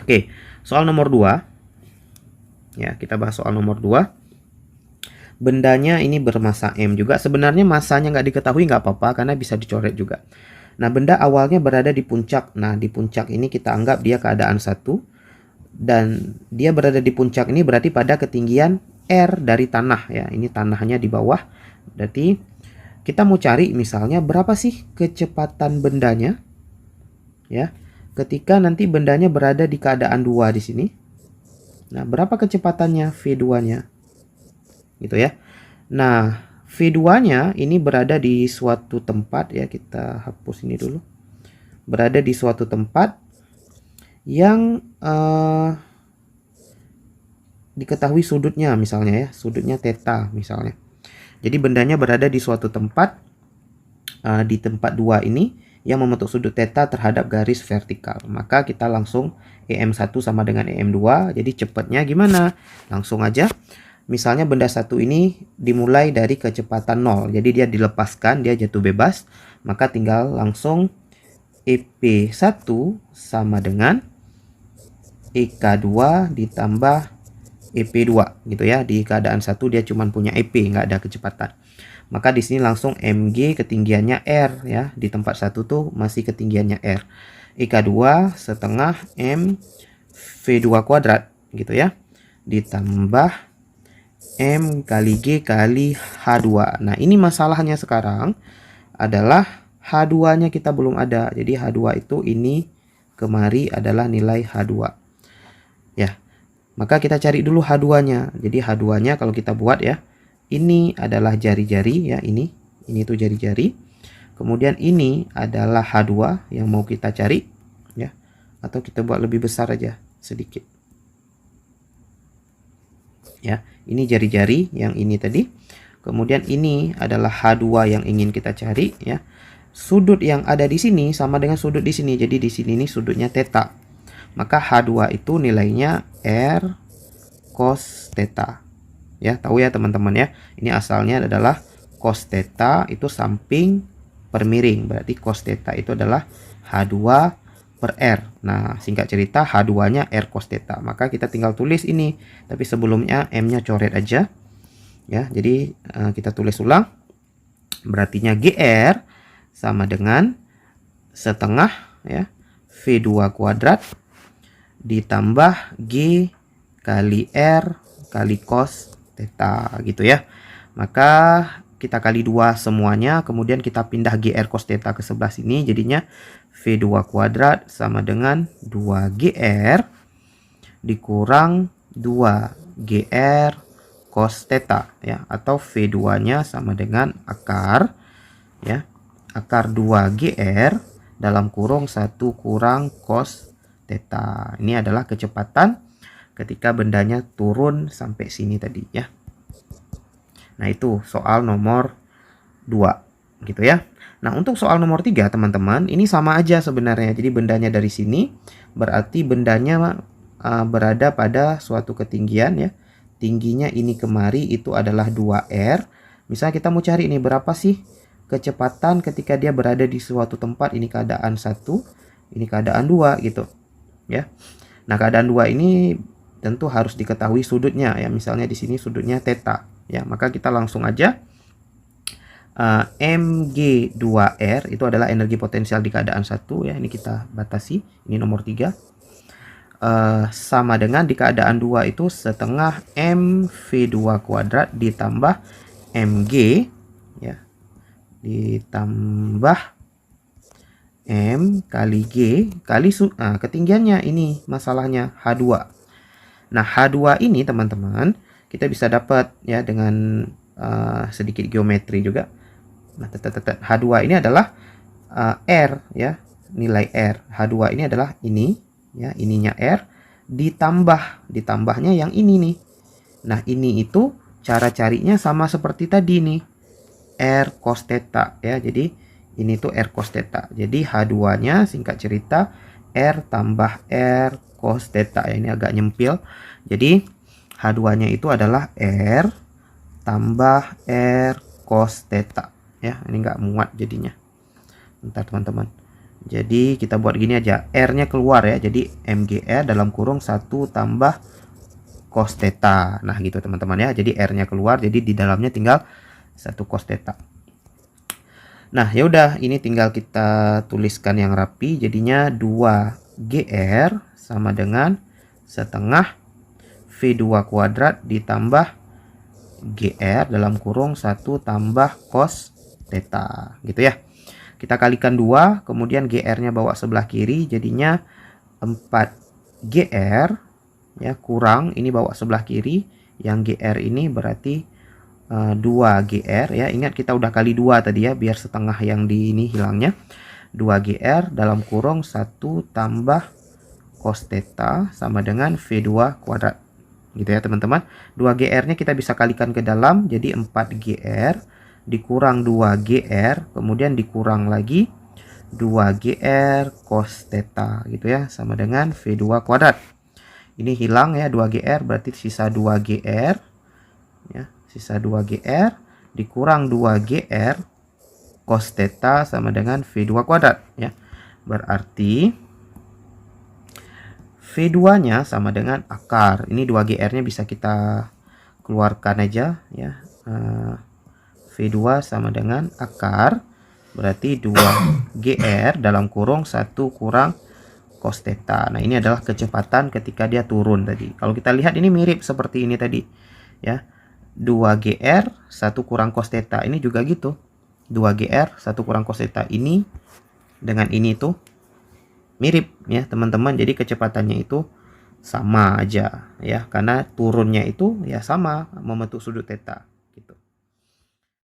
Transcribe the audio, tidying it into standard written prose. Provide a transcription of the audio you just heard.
Oke, soal nomor 2. Ya, kita bahas soal nomor 2. Bendanya ini bermassa M juga. Sebenarnya massanya nggak diketahui nggak apa-apa karena bisa dicoret juga. Nah, benda awalnya berada di puncak. Nah, di puncak ini kita anggap dia keadaan 1. Dan dia berada di puncak ini berarti pada ketinggian R dari tanah ya. Ini tanahnya di bawah. Berarti kita mau cari misalnya berapa sih kecepatan bendanya ya. Ketika nanti bendanya berada di keadaan 2 di sini. Nah, berapa kecepatannya V2-nya? Gitu ya. Nah, V2-nya ini berada di suatu tempat ya, kita hapus ini dulu. Berada di suatu tempat yang diketahui sudutnya misalnya ya, sudutnya theta misalnya. Jadi bendanya berada di suatu tempat di tempat 2 ini yang membentuk sudut theta terhadap garis vertikal. Maka kita langsung EM1 sama dengan EM2. Jadi cepatnya gimana? Langsung aja. Misalnya benda satu ini dimulai dari kecepatan 0. Jadi dia dilepaskan, dia jatuh bebas. Maka tinggal langsung EP1 sama dengan EK2 ditambah EP2 gitu ya. Di keadaan 1 dia cuma punya EP, nggak ada kecepatan. Maka di sini langsung MG ketinggiannya R ya. Di tempat 1 tuh masih ketinggiannya R. EK2 setengah M V2 kuadrat gitu ya. Ditambah M kali G kali H2. Nah, ini masalahnya sekarang adalah H2-nya kita belum ada. Jadi H2 itu ini kemari adalah nilai H2. Ya. Maka kita cari dulu H2-nya. Jadi H2-nya kalau kita buat ya, ini adalah jari-jari ya, ini tuh jari-jari. Kemudian ini adalah H2 yang mau kita cari ya. Atau kita buat lebih besar aja sedikit. Ya, ini jari-jari yang ini tadi. Kemudian ini adalah H2 yang ingin kita cari ya. Sudut yang ada di sini sama dengan sudut di sini. Jadi di sini ini sudutnya theta. Maka H2 itu nilainya R cos theta. Ya, tahu ya teman-teman ya. Ini asalnya adalah cos theta itu samping per miring. Berarti cos theta itu adalah H2 per R. Nah, singkat cerita H2-nya R cos theta. Maka kita tinggal tulis ini. Tapi sebelumnya M-nya coret aja. Ya, jadi kita tulis ulang. Berartinya GR sama dengan setengah ya V2 kuadrat ditambah G kali R kali cos theta gitu ya. Maka kita kali 2 semuanya, kemudian kita pindah GR cos theta ke sebelah sini, jadinya V2 kuadrat sama dengan 2GR dikurang 2GR cos theta ya, atau V2-nya sama dengan akar ya, akar 2GR dalam kurung 1 kurang cos theta. Ini adalah kecepatan ketika bendanya turun sampai sini tadi ya. Nah, itu soal nomor 2 gitu ya. Nah, untuk soal nomor 3 teman-teman, ini sama aja sebenarnya. Jadi bendanya dari sini, berarti bendanya berada pada suatu ketinggian ya. Tingginya ini kemari itu adalah 2R. Misalnya kita mau cari ini berapa sih kecepatan ketika dia berada di suatu tempat, ini keadaan 1, ini keadaan 2 gitu ya. Nah, keadaan 2 ini tentu harus diketahui sudutnya ya. Misalnya di sini sudutnya theta ya. Maka kita langsung aja Mg2R itu adalah energi potensial di keadaan 1 ya. Ini kita batasi. Ini nomor 3. Sama dengan di keadaan 2 itu setengah Mv2 kuadrat ditambah Mg ya. Ditambah M kali G kali ketinggiannya, ini masalahnya H2. Nah, H2 ini teman-teman kita bisa dapat ya dengan sedikit geometri juga. Nah, H2 ini adalah R ya, nilai R. H2 ini adalah ini ya, ininya R ditambahnya yang ini nih. Nah, ini itu cara carinya sama seperti tadi nih, R cos theta ya. Jadi ini tuh R cos theta. Jadi H2-nya singkat cerita R tambah R cos theta ya. Ini agak nyempil. Jadi H2-nya itu adalah R tambah R cos theta ya. Ini nggak muat jadinya. Bentar teman-teman. Jadi kita buat gini aja, R-nya keluar ya. Jadi MGR dalam kurung 1 tambah cos theta. Nah, gitu teman-teman ya. Jadi R-nya keluar, jadi di dalamnya tinggal 1 cos theta. Nah, ya udah, ini tinggal kita tuliskan yang rapi. Jadinya 2GR sama dengan setengah V2 kuadrat ditambah GR dalam kurung 1 tambah cos theta, gitu ya. Kita kalikan 2, kemudian GR-nya bawa sebelah kiri, jadinya 4GR ya, kurang ini bawa sebelah kiri, yang GR ini berarti 2GR ya. Ingat kita udah kali 2 tadi ya, biar setengah yang di ini hilangnya. 2GR dalam kurung 1 tambah cos theta sama dengan V2 kuadrat. Gitu ya teman-teman. 2GR-nya kita bisa kalikan ke dalam, jadi 4GR dikurang 2GR, kemudian dikurang lagi 2GR cos theta, gitu ya, sama dengan V2 kuadrat. Ini hilang ya 2GR, berarti sisa 2GR ya, sisa 2GR dikurang 2GR cos theta sama dengan V2 kuadrat ya. Berarti V2-nya sama dengan akar. Ini 2GR-nya bisa kita keluarkan aja ya. V2 sama dengan akar, berarti 2GR dalam kurung 1 kurang cos theta. Nah, ini adalah kecepatan ketika dia turun tadi. Kalau kita lihat ini mirip seperti ini tadi ya. 2GR 1 kurang cos theta. Ini juga gitu. 2GR 1 kurang cos theta. Ini dengan ini tuh mirip ya, teman-teman. Jadi kecepatannya itu sama aja ya, karena turunnya itu ya sama membentuk sudut theta.